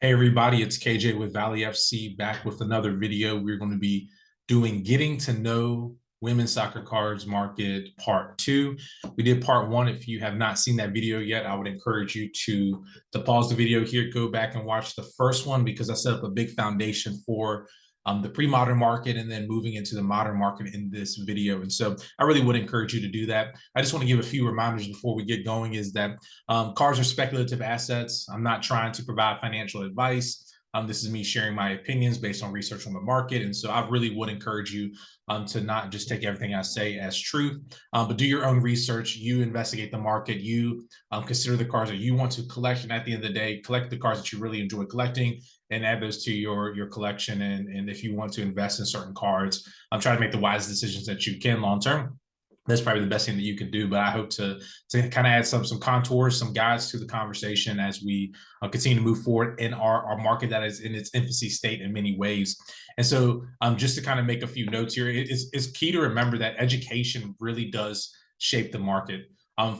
Hey everybody, it's KJ with Valley FC back with another video. We're going to be doing getting to know women's soccer cards market part 2. We did part 1. If you have not seen that video yet, I would encourage you to pause the video here, go back and watch the first one because I set up a big foundation for the pre-modern market and then moving into the modern market in this video. And so I really would encourage you to do that. I just want to give a few reminders before we get going is that cards are speculative assets. I'm not trying to provide financial advice. This is me sharing my opinions based on research on the market. And so I really would encourage you to not just take everything I say as truth, but do your own research. You investigate the market. You consider the cards that you want to collect. And at the end of the day, collect the cards that you really enjoy collecting and add those to your collection. And if you want to invest in certain cards, try to make the wisest decisions that you can long term. That's probably the best thing that you can do. But I hope to kind of add some contours, some guides to the conversation as we continue to move forward in our market that is in its infancy state in many ways. And so just to kind of make a few notes here, it's key to remember that education really does shape the market.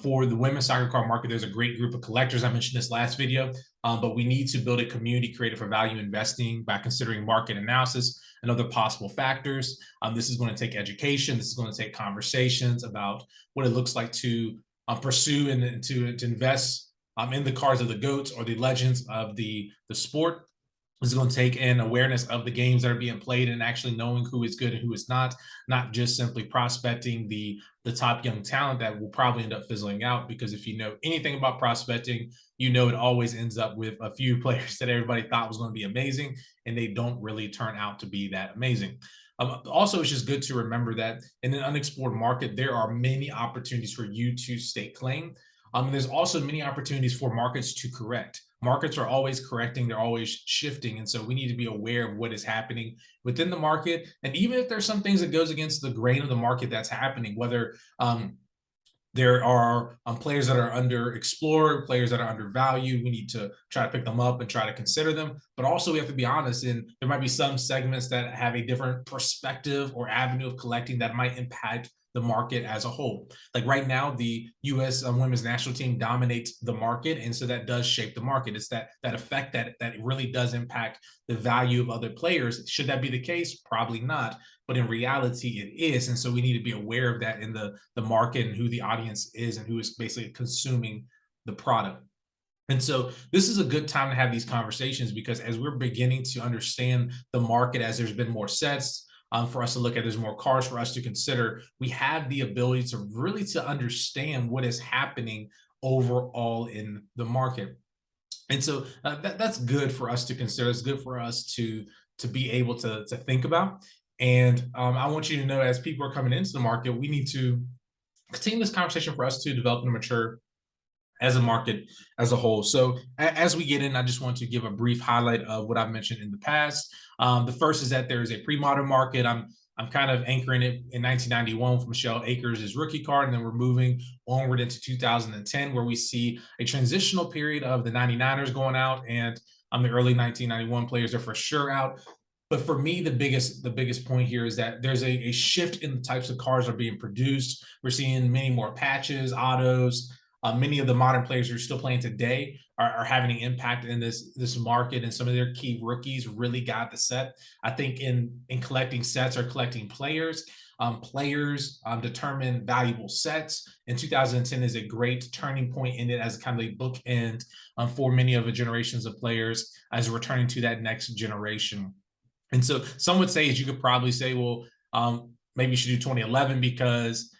For the women's soccer card market, there's a great group of collectors. I mentioned this last video, but we need to build a community created for value investing by considering market analysis and other possible factors. This is going to take education. This is going to take conversations about what it looks like to pursue and to invest in the cards of the GOATs or the legends of the sport. This is going to take an awareness of the games that are being played and actually knowing who is good and who is not just simply prospecting the top young talent that will probably end up fizzling out. Because if you know anything about prospecting, you know it always ends up with a few players that everybody thought was going to be amazing, and they don't really turn out to be that amazing. Also, it's just good to remember that in an unexplored market, there are many opportunities for you to stake claim. There's also many opportunities for markets to correct. Markets are always correcting, they're always shifting. And so we need to be aware of what is happening within the market. And even if there's some things that goes against the grain of the market that's happening, whether there are players that are underexplored, players that are undervalued. We need to try to pick them up and try to consider them. But also we have to be honest, and there might be some segments that have a different perspective or avenue of collecting that might impact the market as a whole. Like right now, the U.S. women's national team dominates the market, and so that does shape the market. It's that effect that really does impact the value of other players. Should that be the case? Probably not. But in reality, it is. And so we need to be aware of that in the market and who the audience is and who is basically consuming the product. And so this is a good time to have these conversations because as we're beginning to understand the market, as there's been more sets for us to look at, there's more cards for us to consider, we have the ability to really to understand what is happening overall in the market. And so that's good for us to consider. It's good for us to be able to think about. And I want you to know, as people are coming into the market, we need to continue this conversation for us to develop and mature as a market as a whole. So as we get in, I just want to give a brief highlight of what I've mentioned in the past. The first is that there is a pre-modern market. I'm kind of anchoring it in 1991 with Michelle Akers' rookie card, and then we're moving onward into 2010, where we see a transitional period of the 99ers going out, and the early 1991 players are for sure out. But for me, the biggest point here is that there's a shift in the types of cards that are being produced. We're seeing many more patches, autos. Many of the modern players who are still playing today are having an impact in this market, and some of their key rookies really got the set. I think in collecting sets or collecting players, players determine valuable sets. And 2010 is a great turning point in it as kind of a bookend for many of the generations of players as returning to that next generation. And so some would say, as you could probably say, well, maybe you should do 2011 because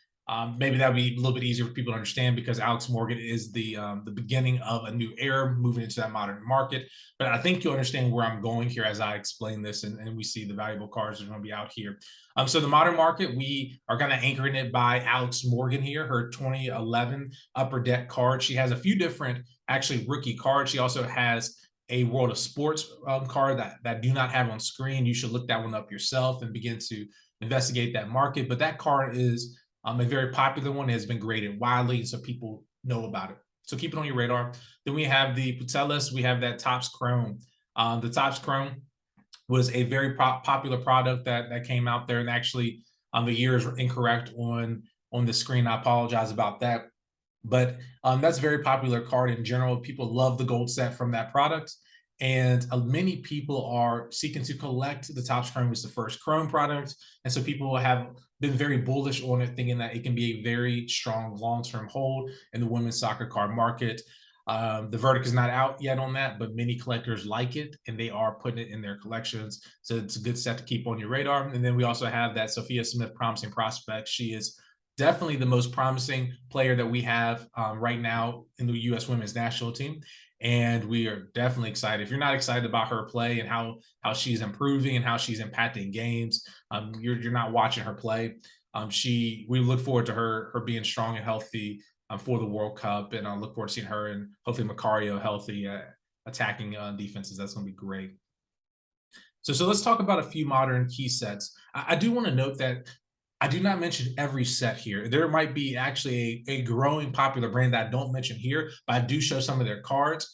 maybe that would be a little bit easier for people to understand because Alex Morgan is the beginning of a new era moving into that modern market. But I think you'll understand where I'm going here as I explain this and we see the valuable cards that are going to be out here. So the modern market, we are kind of anchoring it by Alex Morgan here, her 2011 Upper Deck card. She has a few different actually rookie cards. She also has a World of Sports card that do not have on screen. You should look that one up yourself and begin to investigate that market. But that card is a very popular one. It has been graded widely, so people know about it. So keep it on your radar. Then we have the Putellas. We have that Topps Chrome. The Topps Chrome was a very popular product that came out there. And actually, the years were incorrect on the screen. I apologize about that. But that's a very popular card in general. People love the gold set from that product. And many people are seeking to collect the Topps Chrome as the first Chrome product. And so people have been very bullish on it, thinking that it can be a very strong long-term hold in the women's soccer card market. The verdict is not out yet on that, but many collectors like it and they are putting it in their collections. So it's a good set to keep on your radar. And then we also have that Sophia Smith promising prospect. She is definitely the most promising player that we have right now in the U.S. women's national team. And we are definitely excited. If you're not excited about her play and how she's improving and how she's impacting games, you're not watching her play. We look forward to her being strong and healthy for the World Cup, and I look forward to seeing her and hopefully Macario healthy attacking defenses. That's going to be great. So let's talk about a few modern key sets. I do want to note that I do not mention every set here. There might be actually a growing popular brand that I don't mention here, but I do show some of their cards.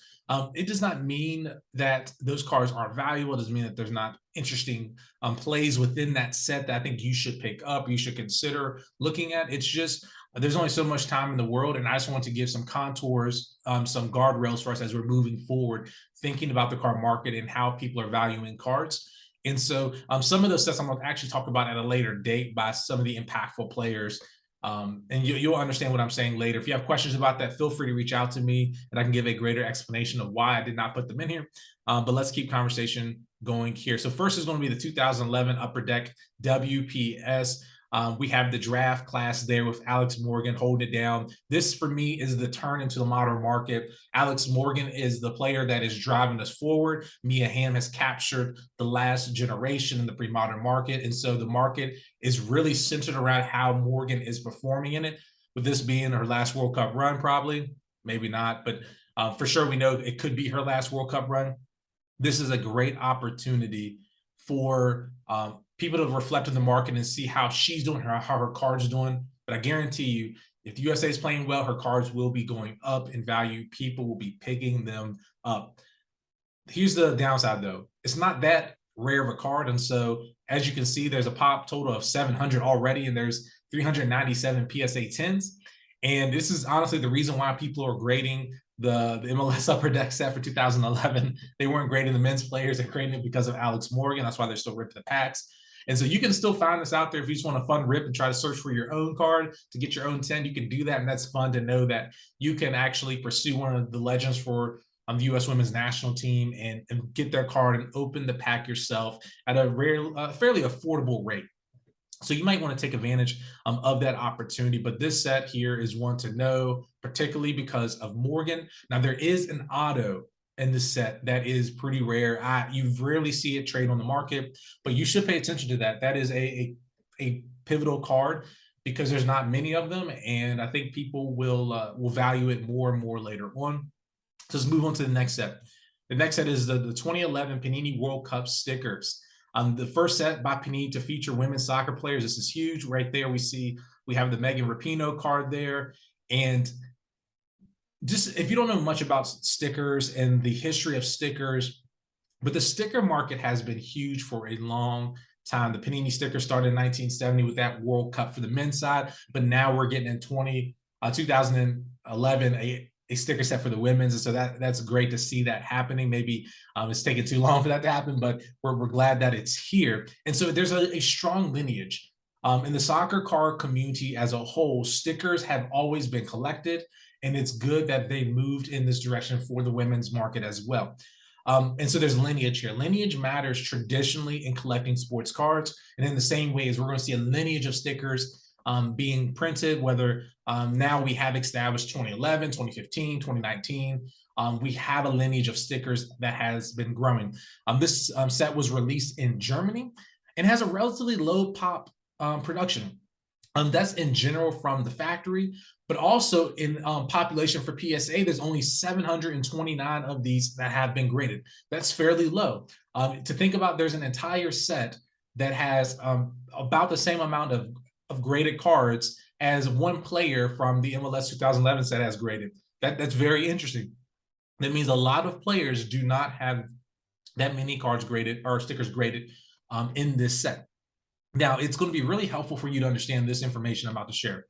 It does not mean that those cards aren't valuable. It doesn't mean that there's not interesting plays within that set that I think you should pick up, you should consider looking at. It's just there's only so much time in the world, and I just want to give some contours, some guardrails for us as we're moving forward, thinking about the card market and how people are valuing cards. And so some of those sets I'm going to actually talk about at a later date by some of the impactful players. And you'll understand what I'm saying later. If you have questions about that, feel free to reach out to me and I can give a greater explanation of why I did not put them in here. But let's keep conversation going here. So first is going to be the 2011 Upper Deck WPS. We have the draft class there with Alex Morgan holding it down. This, for me, is the turn into the modern market. Alex Morgan is the player that is driving us forward. Mia Hamm has captured the last generation in the pre-modern market. And so the market is really centered around how Morgan is performing in it, with this being her last World Cup run, probably. Maybe not, but for sure we know it could be her last World Cup run. This is a great opportunity for people to reflect on the market and see how she's doing, how her card's doing. But I guarantee you, if the USA is playing well, her cards will be going up in value. People will be picking them up. Here's the downside, though. It's not that rare of a card. And so, as you can see, there's a pop total of 700 already, and there's 397 PSA 10s. And this is honestly the reason why people are grading the MLS Upper Deck set for 2011. They weren't grading the men's players. They're grading it because of Alex Morgan. That's why they're still ripping the packs. And so you can still find this out there if you just want a fun rip and try to search for your own card to get your own 10. You can do that, and that's fun to know that you can actually pursue one of the legends for the U.S. women's national team and get their card and open the pack yourself at a fairly affordable rate. So you might want to take advantage of that opportunity. But this set here is one to know, particularly because of Morgan. Now, there is an auto in this set that is pretty rare. You rarely see it trade on the market, but you should pay attention to that. That is a pivotal card because there's not many of them, and I think people will value it more and more later on. So let's move on to the next set. The next set is the 2011 Panini World Cup stickers. The first set by Panini to feature women's soccer players. This is huge. Right there, we have the Megan Rapinoe card there. And just if you don't know much about stickers and the history of stickers, but the sticker market has been huge for a long time. The Panini sticker started in 1970 with that World Cup for the men's side, but now we're getting in 2011 a sticker set for the women's, and so that's great to see that happening. Maybe it's taking too long for that to happen, but we're glad that it's here. And so there's a strong lineage in the soccer card community as a whole. Stickers have always been collected, and it's good that they moved in this direction for the women's market as well. And so there's lineage here. Lineage matters traditionally in collecting sports cards, and in the same way as we're going to see a lineage of stickers being printed, whether now we have established 2011, 2015, 2019. We have a lineage of stickers that has been growing. This set was released in Germany and has a relatively low pop production. That's in general from the factory, but also in population for PSA, there's only 729 of these that have been graded. That's fairly low. To think about, there's an entire set that has about the same amount of graded cards as one player from the MLS 2011 set has graded. That's very interesting. That means a lot of players do not have that many cards graded or stickers graded in this set. Now, it's going to be really helpful for you to understand this information I'm about to share.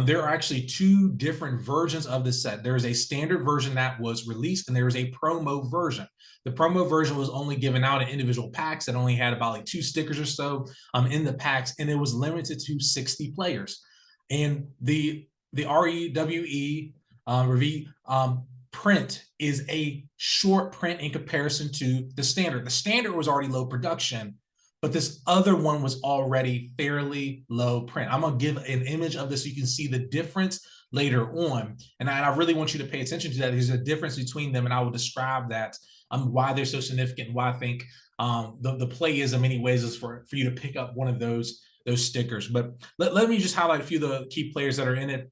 There are actually two different versions of the set. There is a standard version that was released, and there is a promo version. The promo version was only given out in individual packs that only had about like 2 stickers or so in the packs, and it was limited to 60 players. And the REWE Review print is a short print in comparison to the standard. The standard was already low production, but this other one was already fairly low print. I'm going to give an image of this so you can see the difference later on. And I really want you to pay attention to that. There's a difference between them, and I will describe that, why they're so significant, why I think the play is in many ways is for you to pick up one of those stickers. But let me just highlight a few of the key players that are in it.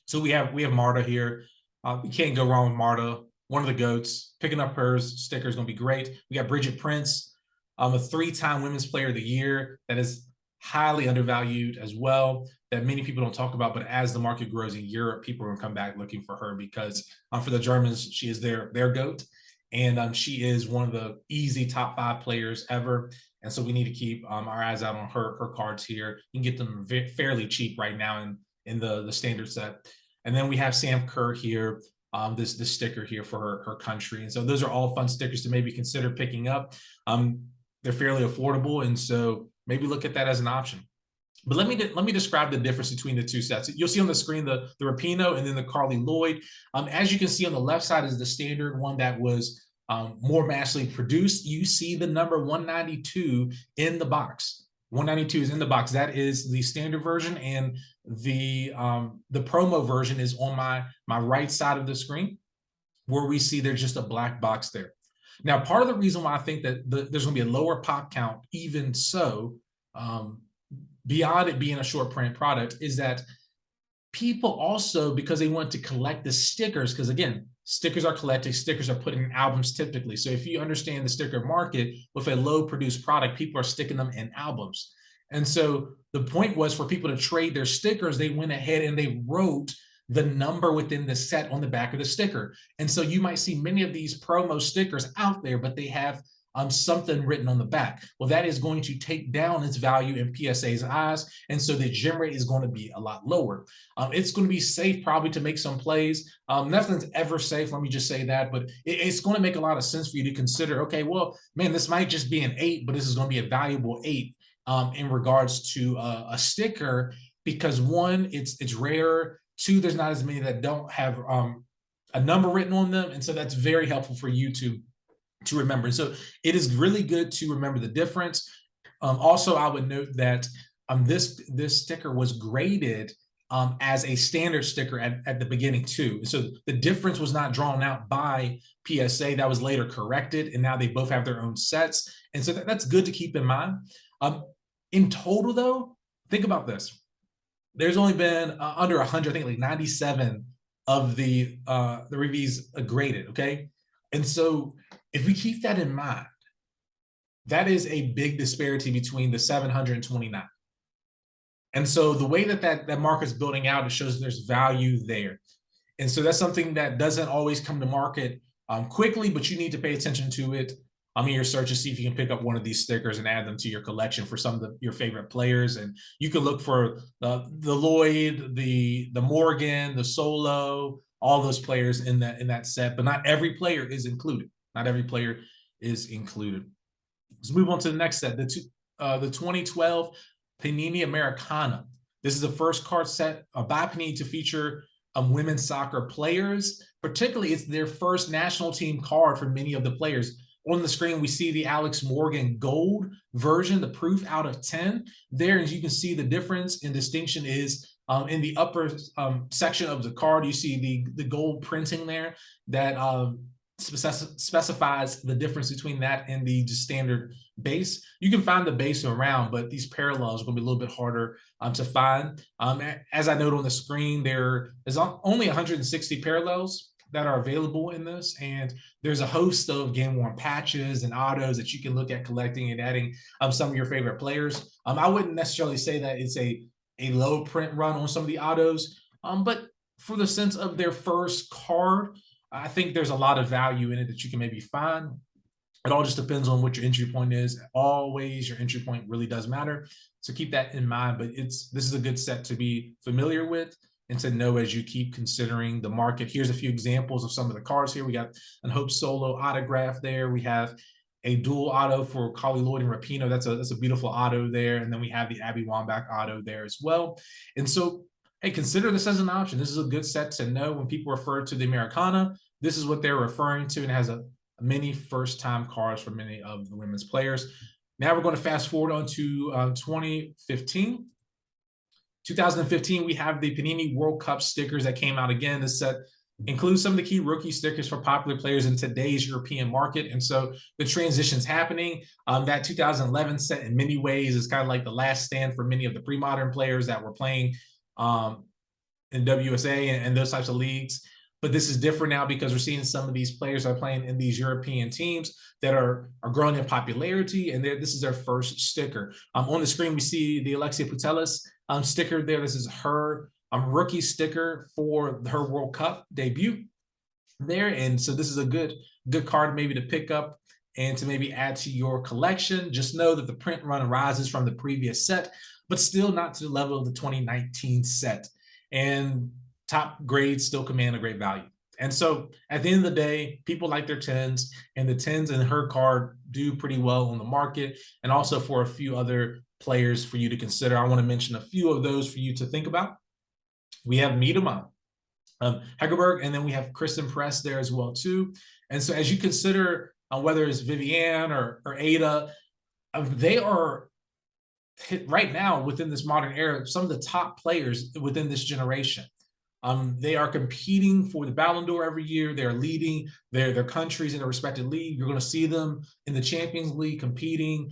So we have Marta here. You can't go wrong with Marta, one of the GOATs. Picking up her sticker is going to be great. We got Bridget Prince, a 3-time Women's Player of the Year that is highly undervalued as well, that many people don't talk about. But as the market grows in Europe, people are going to come back looking for her because for the Germans, she is their GOAT. And she is one of the easy top 5 players ever. And so we need to keep our eyes out on her cards here. You can get them fairly cheap right now in the standard set. And then we have Sam Kerr here, this sticker here for her country. And so those are all fun stickers to maybe consider picking up. They're fairly affordable, and so maybe look at that as an option. But let me describe the difference between the two sets. You'll see on the screen the Rapinoe and then the Carly Lloyd. As you can see on the left side is the standard one that was more massively produced. You see the number 192 in the box. 192 is in the box. That is the standard version, and the promo version is on my right side of the screen, where we see there's just a black box there. Now, part of the reason why I think that there's going to be a lower pop count, even so, beyond it being a short print product, is that people also, because they want to collect the stickers, because again, stickers are collected, stickers are put in albums typically. So if you understand the sticker market, with a low produced product, people are sticking them in albums. And so the point was for people to trade their stickers, they went ahead and they wrote the number within the set on the back of the sticker. And so you might see many of these promo stickers out there, but they have something written on the back. Well, that is going to take down its value in PSA's eyes, and so the gem rate is going to be a lot lower. It's going to be safe probably to make some plays. Nothing's ever safe, let me just say that, but it's going to make a lot of sense for you to consider, okay, well, man, this might just be an 8, but this is going to be a valuable 8 in regards to a sticker, because 1, it's rare, 2, there's not as many that don't have a number written on them, and so that's very helpful for you to remember. So it is really good to remember the difference. Also, I would note that this sticker was graded as a standard sticker at the beginning too. So the difference was not drawn out by PSA. That was later corrected, and now they both have their own sets. And so that's good to keep in mind. In total, though, think about this. There's only been under 100, I think like 97 of the reviews graded, okay? And so if we keep that in mind, that is a big disparity between the 729. And so the way that market's building out, it shows there's value there. And so that's something that doesn't always come to market quickly, but you need to pay attention to it in your search to see if you can pick up one of these stickers and add them to your collection for some of your favorite players. And you can look for the Lloyd, the Morgan, the Solo, all those players in that set, but not every player is included. Not every player is included. Let's move on to the next set, the 2012 Panini Americana. This is the first card set by Panini to feature women's soccer players. Particularly, it's their first national team card for many of the players. On the screen, we see the Alex Morgan gold version, the proof out of 10. There, as you can see, the difference and distinction is in the upper section of the card. You see the gold printing there that specifies the difference between that and the standard base. You can find the base around, but these parallels are going to be a little bit harder to find. As I note on the screen, there is only 160 parallels that are available in this, and there's a host of game-worn patches and autos that you can look at collecting and adding some of your favorite players. I wouldn't necessarily say that it's a low print run on some of the autos, but for the sense of their first card, I think there's a lot of value in it that you can maybe find. It all just depends on what your entry point is. Always, your entry point really does matter, so keep that in mind. But this is a good set to be familiar with. and to know as you keep considering the market. Here's a few examples of some of the cards here. We got an Hope Solo autograph there. We have a dual auto for Collie Lloyd and Rapinoe. That's a beautiful auto there. And then we have the Abby Wambach auto there as well. And so, hey, consider this as an option. This is a good set to know when people refer to the Americana. This is what they're referring to, and it has a many first-time cards for many of the women's players. Now we're going to fast forward on to 2015. 2015, we have the Panini World Cup stickers that came out again. This set includes some of the key rookie stickers for popular players in today's European market. And so the transition's happening. That 2011 set in many ways is kind of like the last stand for many of the pre-modern players that were playing in WUSA and those types of leagues. But this is different now because we're seeing some of these players are playing in these European teams that are growing in popularity, and this is their first sticker. On the screen, we see the Alexia Putellas sticker there. This is her rookie sticker for her World Cup debut there. And so this is a good card maybe to pick up and to maybe add to your collection. Just know that the print run rises from the previous set, but still not to the level of the 2019 set. And top grades still command a great value. And so at the end of the day, people like their 10s, and the 10s in her card do pretty well on the market, and also for a few other players for you to consider. I want to mention a few of those for you to think about. We have Miedema, Hegerberg, and then we have Kristen Press there as well too. And so as you consider whether it's Viviane or Ada, they are right now within this modern era some of the top players within this generation. They are competing for the Ballon d'Or every year. They're leading their countries in their respective league. You're going to see them in the Champions League competing.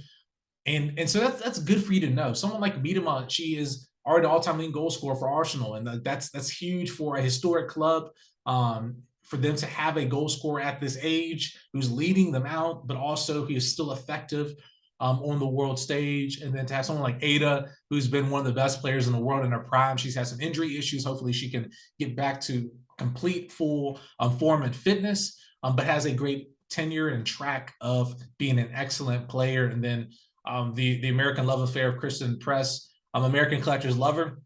And so that's good for you to know. Someone like Miedema, she is already the all-time leading goal scorer for Arsenal, and that's huge for a historic club. For them to have a goal scorer at this age who's leading them out, but also he is still effective on the world stage. And then to have someone like Ada, who's been one of the best players in the world in her prime. She's had some injury issues. Hopefully she can get back to complete full form and fitness, but has a great tenure and track of being an excellent player. And then the American love affair of Kristen Press. American collectors love her,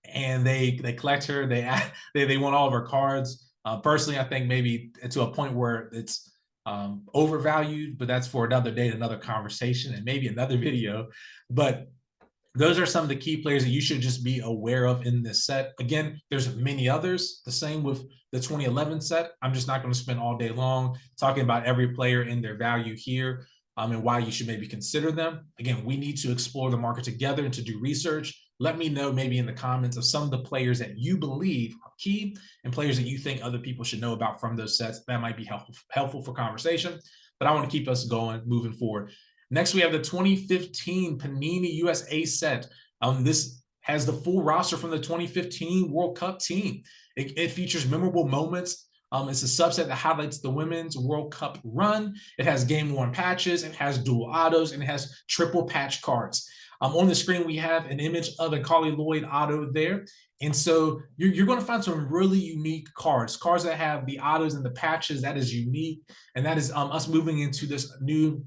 and they collect her. They want all of her cards. Personally, I think maybe to a point where it's overvalued, but that's for another day, another conversation, and maybe another video. But those are some of the key players that you should just be aware of in this set. Again, there's many others. The same with the 2011 set. I'm just not going to spend all day long talking about every player and their value here, and why you should maybe consider them. Again, we need to explore the market together and to do research. Let me know maybe in the comments of some of the players that you believe are key and players that you think other people should know about from those sets. That might be helpful for conversation, but I want to keep us going, moving forward. Next, we have the 2015 Panini USA Set. This has the full roster from the 2015 World Cup team. It features memorable moments. It's a subset that highlights the women's World Cup run. It has game-worn patches. It has dual autos, and it has triple patch cards. On the screen, we have an image of a Collie Lloyd auto there. And so you're going to find some really unique cards that have the autos and the patches. That is unique. And that is us moving into this new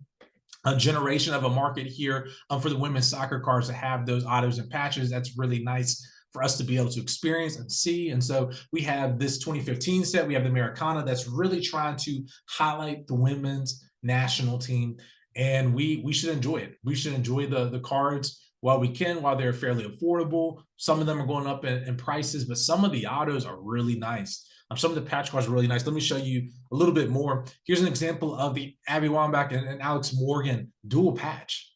generation of a market here for the women's soccer cards to have those autos and patches. That's really nice for us to be able to experience and see. And so we have this 2015 set. We have the Americana that's really trying to highlight the women's national team. And we should enjoy it. We should enjoy the cards while we can, while they're fairly affordable. Some of them are going up in prices, but some of the autos are really nice. Some of the patch cards are really nice. Let me show you a little bit more. Here's an example of the Abby Wambach and Alex Morgan dual patch.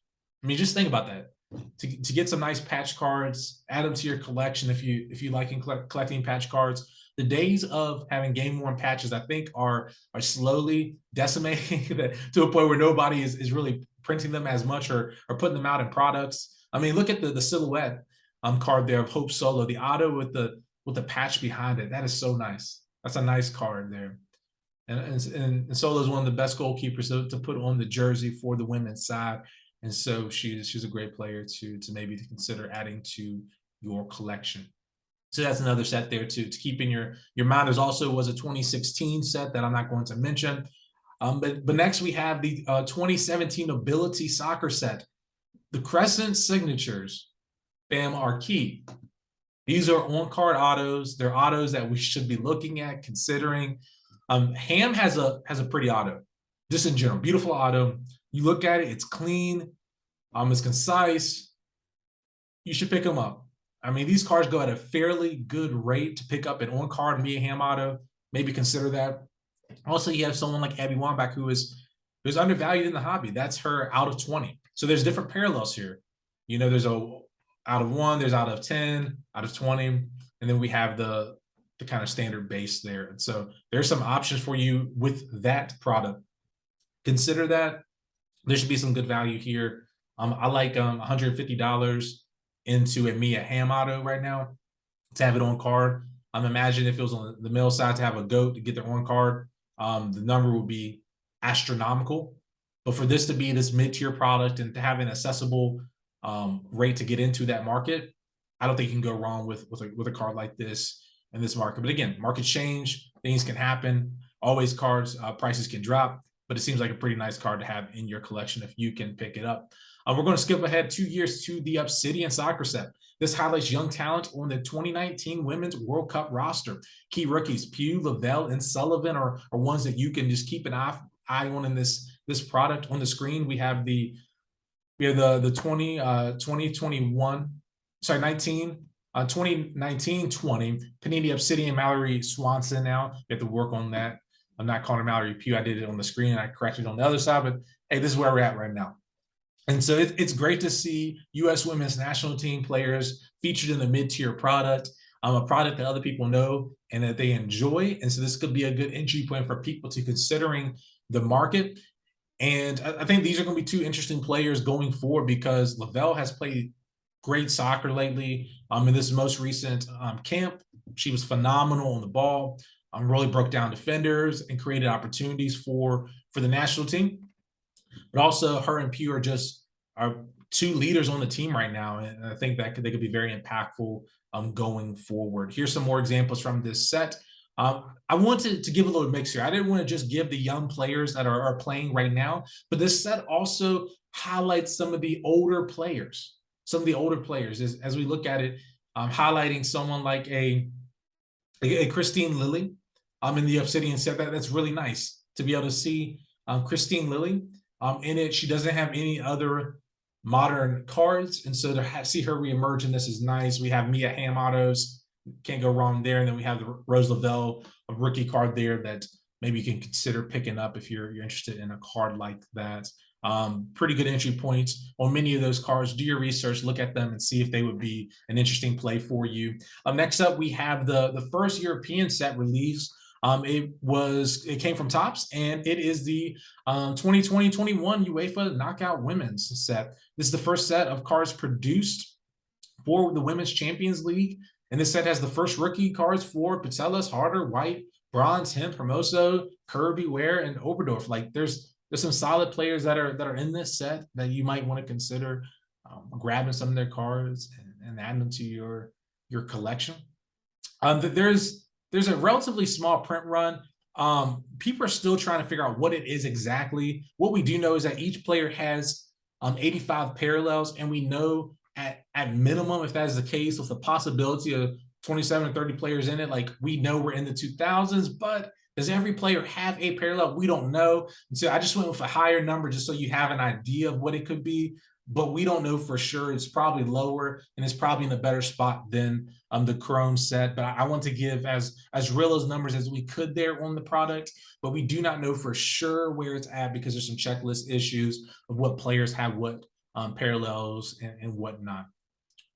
I mean, just think about that. To get some nice patch cards, add them to your collection if you like collecting patch cards. The days of having game-worn patches, I think, are slowly decimating to a point where nobody is really printing them as much or putting them out in products. I mean, look at the silhouette card there of Hope Solo, the auto with the patch behind it. That is so nice. That's a nice card there. And Solo is one of the best goalkeepers to put on the jersey for the women's side. And so she's a great player to maybe consider adding to your collection. So that's another set there to keep in your mind. There's also was a 2016 set that I'm not going to mention. But next we have the 2017 Nobility Soccer set. The crescent signatures, bam, are key. These are on-card autos. They're autos that we should be looking at, considering. Ham has a pretty auto, just in general, beautiful auto. You look at it, it's clean, it's concise. You should pick them up. I mean, these cars go at a fairly good rate to pick up an on-card and be a Ham auto. Maybe consider that. Also, you have someone like Abby Wambach who's undervalued in the hobby. That's her out of 20. So there's different parallels here. You know, there's a out of 1, there's out of 10, out of 20, and then we have the kind of standard base there. And so there's some options for you with that product. Consider that. There should be some good value here. I like $150 into a Mia Ham auto right now to have it on card. Imagine if it was on the male side to have a GOAT to get their on card. The number would be astronomical. But for this to be this mid-tier product and to have an accessible rate to get into that market, I don't think you can go wrong with a card like this in this market. But again, markets change, things can happen. Always cards, prices can drop, but it seems like a pretty nice card to have in your collection if you can pick it up. We're going to skip ahead 2 years to the Obsidian Soccer set. This highlights young talent on the 2019 Women's World Cup roster. Key rookies, Pugh, Lavelle, and Sullivan are ones that you can just keep an eye on in this product. On the screen, we have the 2021, sorry, 2019-20 Panini Obsidian Mallory Swanson. Now you have to work on that. I'm not calling her Mallory Pugh. I did it on the screen and I corrected it on the other side, but hey, this is where we're at right now. And so it's great to see U.S. women's national team players featured in the mid-tier product, a product that other people know and that they enjoy. And so this could be a good entry point for people to considering the market. And I think these are going to be 2 interesting players going forward because Lavelle has played great soccer lately. In this most recent camp, she was phenomenal on the ball, really broke down defenders and created opportunities for the national team. But also her and Pugh are 2 leaders on the team right now. And I think that they could be very impactful going forward. Here's some more examples from this set. I wanted to give a little mix here. I didn't want to just give the young players that are playing right now, but this set also highlights some of the older players. Some of the older players, as we look at it, highlighting someone like a Christine Lilly in the Obsidian set. That's really nice to be able to see Christine Lilly in it. She doesn't have any other modern cards, and so to see her reemerge in this is nice. We have Mia Ham autos, can't go wrong there, and then we have the Rose Lavelle, a rookie card there that maybe you can consider picking up if you're interested in a card like that. Pretty good entry points on many of those cards. Do your research, look at them, and see if they would be an interesting play for you. Next up, we have the first European set release. It came from Topps, and it is the 2020-21 UEFA Knockout Women's set. This is the first set of cards produced for the Women's Champions League, and this set has the first rookie cards for Patelis, Harder, White, Bronze, Hemp, Hermoso, Kirby, Ware, and Oberdorf. Like there's some solid players that are in this set that you might want to consider grabbing some of their cards and adding them to your collection. There's a relatively small print run. People are still trying to figure out what it is exactly. What we do know is that each player has 85 parallels, and we know at minimum, if that is the case, with the possibility of 27 or 30 players in it, like we know we're in the 2000s, but does every player have a parallel? We don't know. And so I just went with a higher number just so you have an idea of what it could be, but we don't know for sure. It's probably lower, and it's probably in a better spot than the Chrome set. But I want to give as real as numbers as we could there on the product, but we do not know for sure where it's at because there's some checklist issues of what players have what parallels and whatnot.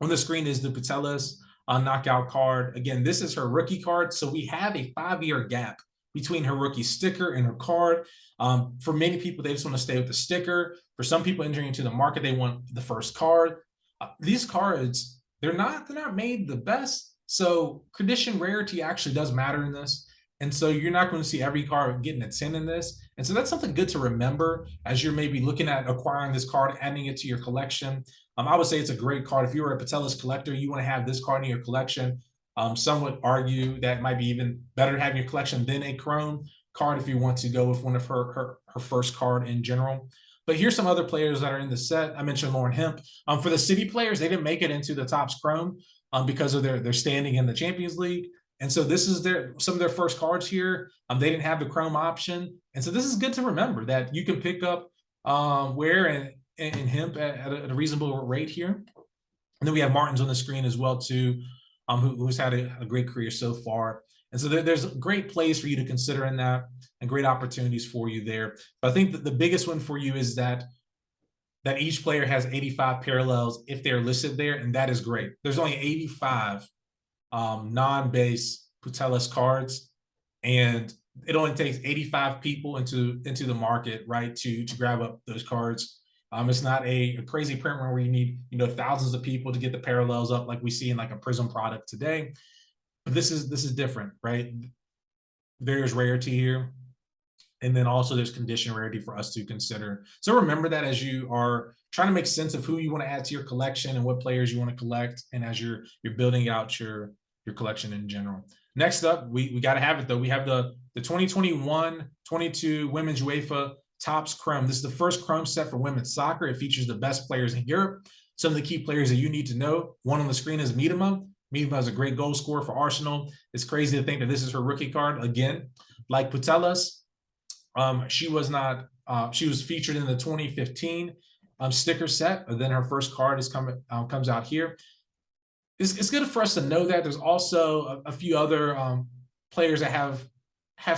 On the screen is the Patelis knockout card. Again, this is her rookie card, so we have a 5-year gap between her rookie sticker and her card. For many people, they just want to stay with the sticker. For some people entering into the market, they want the first card. These cards, they're not made the best. So condition rarity actually does matter in this. And so you're not going to see every card getting a 10 in this. And so that's something good to remember as you're maybe looking at acquiring this card, adding it to your collection. I would say it's a great card. If you were a Patelis collector, you want to have this card in your collection. Some would argue that it might be even better to have in your collection than a Chrome card if you want to go with one of her first card in general. But here's some other players that are in the set. I mentioned Lauren Hemp. For the City players, they didn't make it into the Topps Chrome, because of their standing in the Champions League. And so this is some of their first cards here. They didn't have the Chrome option. And so this is good to remember that you can pick up Ware and hemp at a reasonable rate here. And then we have Martins on the screen as well too, who's had a great career so far. And so there's great plays for you to consider in that and great opportunities for you there. But I think that the biggest one for you is that each player has 85 parallels if they're listed there, and that is great. There's only 85 non-base Putellas cards, and it only takes 85 people into the market, right, to grab up those cards. It's not a crazy print run where you need thousands of people to get the parallels up like we see in like a Prism product today. But this is different, right? There's rarity here. And then also there's condition rarity for us to consider. So remember that as you are trying to make sense of who you want to add to your collection and what players you want to collect, and as you're building out your collection in general. Next up, we got to have it though. We have the 2021-22 Women's UEFA Topps Chrome. This is the first Chrome set for women's soccer. It features the best players in Europe. Some of the key players that you need to know. One on the screen is Miedema. Miedema is a great goal scorer for Arsenal. It's crazy to think that this is her rookie card again. Like Putellas, she was featured in the 2015 sticker set, but then her first card comes out here. It's good for us to know that. There's also a few other players that have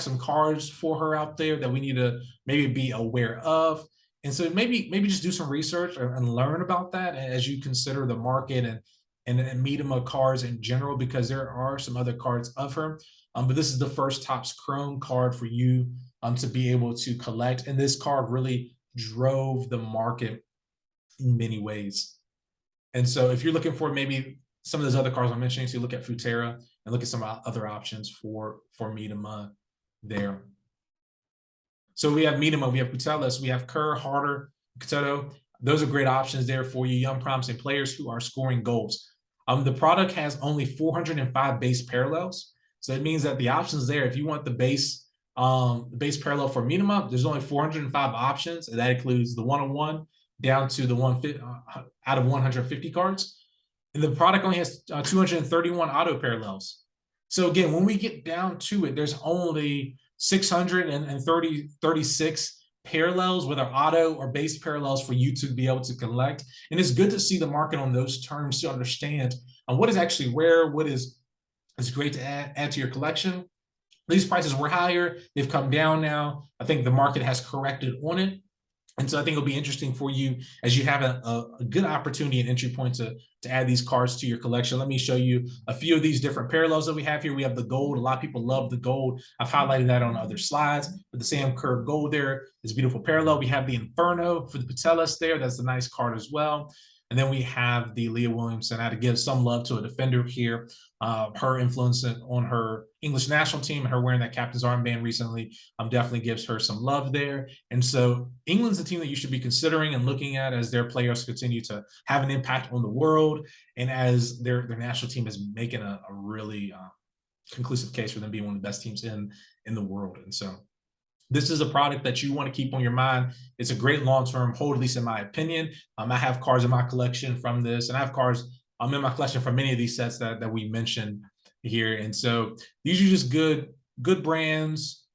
some cards for her out there that we need to maybe be aware of. And so maybe just do some research and learn about that as you consider the market and Miedema cards in general, because there are some other cards of her. But this is the first Topps Chrome card for you to be able to collect. And this card really drove the market in many ways. And so if you're looking for maybe some of those other cards I'm mentioning, so you look at Futera and look at some other options for Miedema there. So we have Miedema, we have Putellas, we have Kerr, Harder, Cotto. Those are great options there for you, young promising players who are scoring goals. The product has only 405 base parallels. So it means that the options there, if you want the base parallel for Miedema, there's only 405 options, and that includes the 101 down to the 150 out of 150 cards. And the product only has 231 auto parallels. So again, when we get down to it, there's only 636 parallels, whether auto or base parallels, for you to be able to collect. And it's good to see the market on those terms to understand what is actually rare, what is great to add to your collection. These prices were higher. They've come down now. I think the market has corrected on it. And so I think it'll be interesting for you as you have a good opportunity and entry point to add these cards to your collection. Let me show you a few of these different parallels that we have here. We have the gold. A lot of people love the gold. I've highlighted that on other slides. But the Sam Kerr gold there is a beautiful parallel. We have the Inferno for the Putellas there. That's a nice card as well. And then we have the Leah Williamson. I had to give some love to a defender here. Her influence on her English national team and her wearing that captain's armband recently definitely gives her some love there. And so England's a team that you should be considering and looking at as their players continue to have an impact on the world, and as their national team is making a really conclusive case for them being one of the best teams in the world. And so this is a product that you want to keep on your mind. It's a great long-term hold, at least in my opinion. I have cards in my collection from this, and I have cards in my collection from many of these sets that we mentioned here. And so these are just good brands,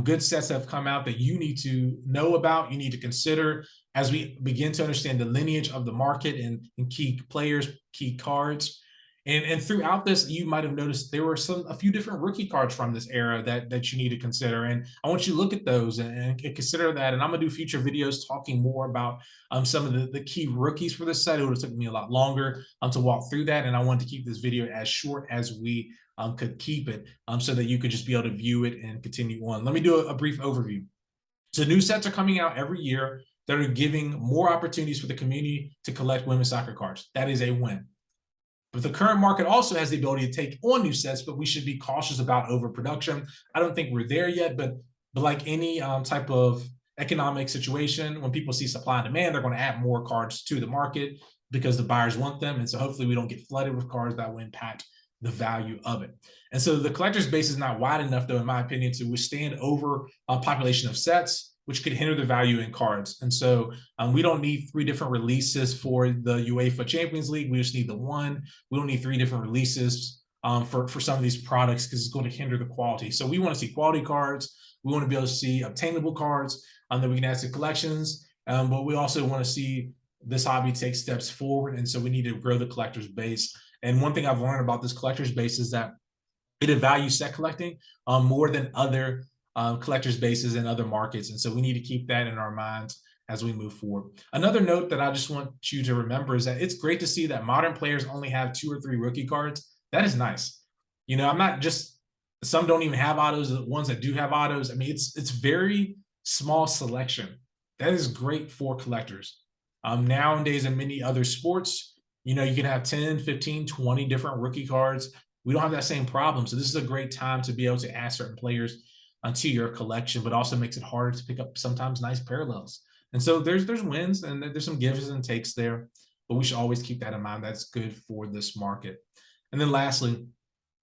good sets that have come out that you need to know about, you need to consider as we begin to understand the lineage of the market and key players, key cards. And throughout this, you might have noticed there were a few different rookie cards from this era that you need to consider. And I want you to look at those and consider that. And I'm going to do future videos talking more about some of the key rookies for this set. It would have taken me a lot longer to walk through that. And I wanted to keep this video as short as we could keep it so that you could just be able to view it and continue on. Let me do a brief overview. So new sets are coming out every year that are giving more opportunities for the community to collect women's soccer cards. That is a win. But the current market also has the ability to take on new sets, but we should be cautious about overproduction. I don't think we're there yet, but like any type of economic situation, when people see supply and demand, they're going to add more cards to the market because the buyers want them. And so hopefully we don't get flooded with cards that will impact the value of it. And so the collector's base is not wide enough, though, in my opinion, to withstand over population of sets, which could hinder the value in cards. And so we don't need 3 different releases for the UEFA Champions League. We just need the one. We don't need 3 different releases for some of these products because it's going to hinder the quality. So we want to see quality cards. We want to be able to see obtainable cards that we can add to collections. But we also want to see this hobby take steps forward. And so we need to grow the collector's base. And one thing I've learned about this collector's base is that it values set collecting more than other collector's bases in other markets. And so we need to keep that in our minds as we move forward. Another note that I just want you to remember is that it's great to see that modern players only have 2 or 3 rookie cards. That is nice. You know, I'm not just, some don't even have autos, the ones that do have autos. I mean, it's very small selection. That is great for collectors. Nowadays in many other sports, you know, you can have 10, 15, 20 different rookie cards. We don't have that same problem. So this is a great time to be able to add certain players to your collection, but also makes it harder to pick up sometimes nice parallels. And so there's wins and there's some gives and takes there, but we should always keep that in mind. That's good for this market. And then lastly,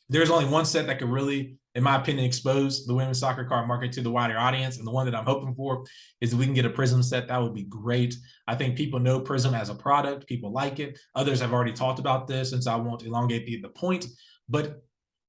there's only one set that could really, in my opinion, expose the women's soccer card market to the wider audience. And the one that I'm hoping for is that we can get a Prism set. That would be great. I think people know Prism as a product. People like it. Others have already talked about this, and so I won't elongate the point. But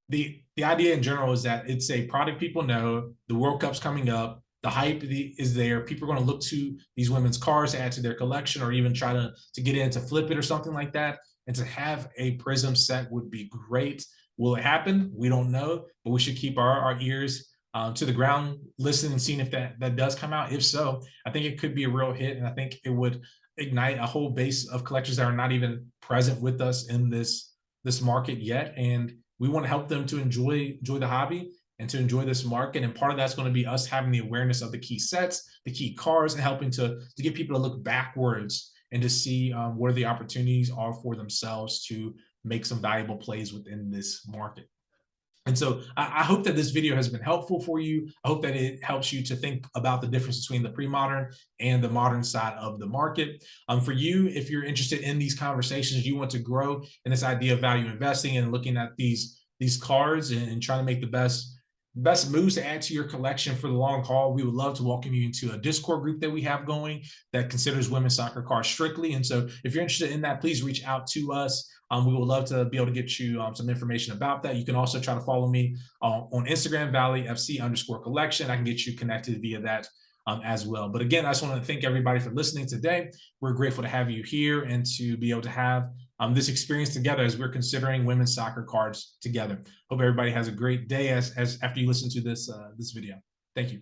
the idea in general is that it's a product people know. The World Cup's coming up. The hype is there. People are going to look to these women's cards to add to their collection or even try to get in to flip it or something like that. And to have a Prism set would be great. Will it happen? We don't know, but we should keep our ears to the ground, listening and seeing if that does come out. If so, I think it could be a real hit, and I think it would ignite a whole base of collectors that are not even present with us in this market yet. And we want to help them to enjoy the hobby and to enjoy this market. And part of that's going to be us having the awareness of the key sets, the key cards, and helping to get people to look backwards and to see where the opportunities are for themselves to make some valuable plays within this market. And so I hope that this video has been helpful for you. I hope that it helps you to think about the difference between the pre-modern and the modern side of the market. For you, if you're interested in these conversations, you want to grow in this idea of value investing and looking at these cards and trying to make the best moves to add to your collection for the long haul, we would love to welcome you into a Discord group that we have going that considers women's soccer cards strictly. And so if you're interested in that, please reach out to us. We would love to be able to get you some information about that. You can also try to follow me on Instagram, ValleyFC_collection. I can get you connected via that as well. But again, I just want to thank everybody for listening today. We're grateful to have you here and to be able to have this experience together as we're considering women's soccer cards together. Hope everybody has a great day as after you listen to this video. Thank you.